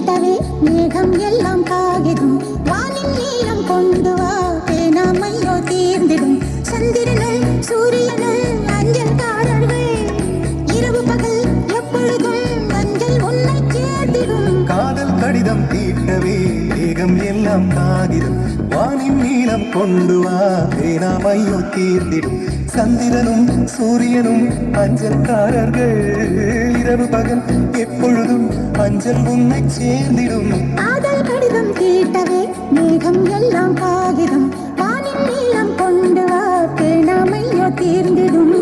தீட்டவே மேகம் எல்லாம் காகிதம் வானின் நீளம் கொண்டு வா பேனாமையோ தீர்ந்திடும் சந்திரனும் சூரியனும் அஞ்சல்காரர்கள் இரவு பகல் எப்பொழுதும் அஞ்சல் உன்னை சேர்ந்திடும் காதல் கடிதம் தீட்டவே மேகம் எல்லாம் காகிதம் வானின் நீளம் கொண்டு வா பேனாமையோ தீர்ந்திடும் சந்திரனும் சூரியனும் அஞ்சல்காரர்கள் இரவு பகல் எப்பொழுதும் அஞ்சல் உன்னை சேர்ந்திடும் காதல் கடிதம் தீட்டவே மேகம் எல்லாம் காகிதம் வானின் நீளம் கொண்டு வா பேனாமையோ தீர்ந்திடும்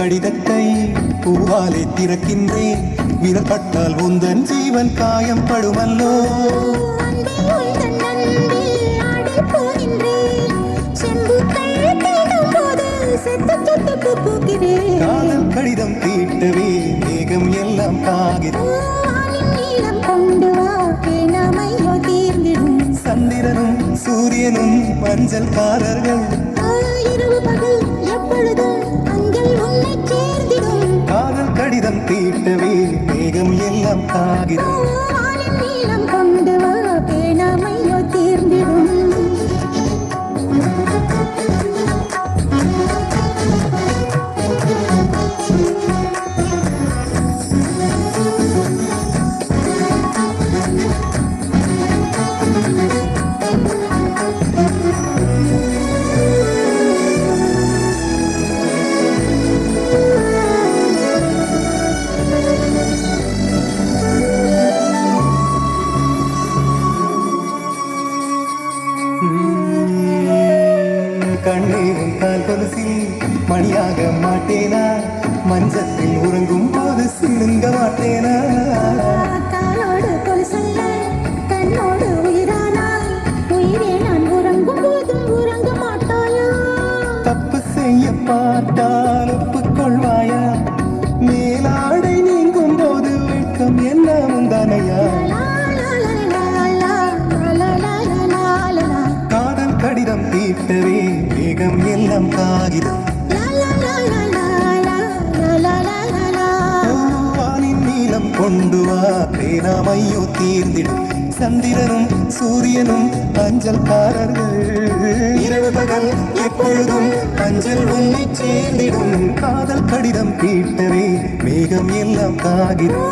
கடிதத்தை பூவாலே திறக்கின்றேன் விரப்பட்டால் உந்தன் ஜீவன் காயம் படுமல்லோ காதல் கடிதம் தீட்டவே மேகம் எல்லாம் காகிதம் கொண்டு வா பேனாமையோ தீர்ந்திடும் சந்திரனும் சூரியனும் மஞ்சள்காரர்கள் இரவு பகல் எப்பொழுதும் அஞ்சல் உன்னை சேர்ந்திடும் காதல் கடிதம் தீட்டவே மேகம் எல்லாம் காகிதம் நீளம் கொண்டு வா பேனாமையோ தீர்ந்திடும் கண்ணே உன் கால் கொலுசில் மணியாக மாட்டேனா மஞ்சத்தில் உறங்கும் போது சிலுங்க மாட்டேனா காலோடு கொலுசல்ல கண்ணோடு உயிரானாய் உயிரே நான் உறங்கும் போதும் உறங்க மாட்டாயா தப்பு செய்ய பார்த்தால் ஒப்புக்கொள்வாயா மேலாடை நீங்கும் போது வெட்கம் என்ன முந்தானையா காதல் கடிதம் தீட்டவே மேகம் எல்லாம் காகிதம் வானின் நீளம் கொண்டு வா பேனாமையோ தீர்ந்திடும் சந்திரனும் சூரியனும் அஞ்சல்காரர்கள் இரவு பகல் எப்பொழுதும் அஞ்சல் உன்னை சேர்ந்திடும் காதல் கடிதம் தீட்டவே மேகம் எல்லாம் காகிதம்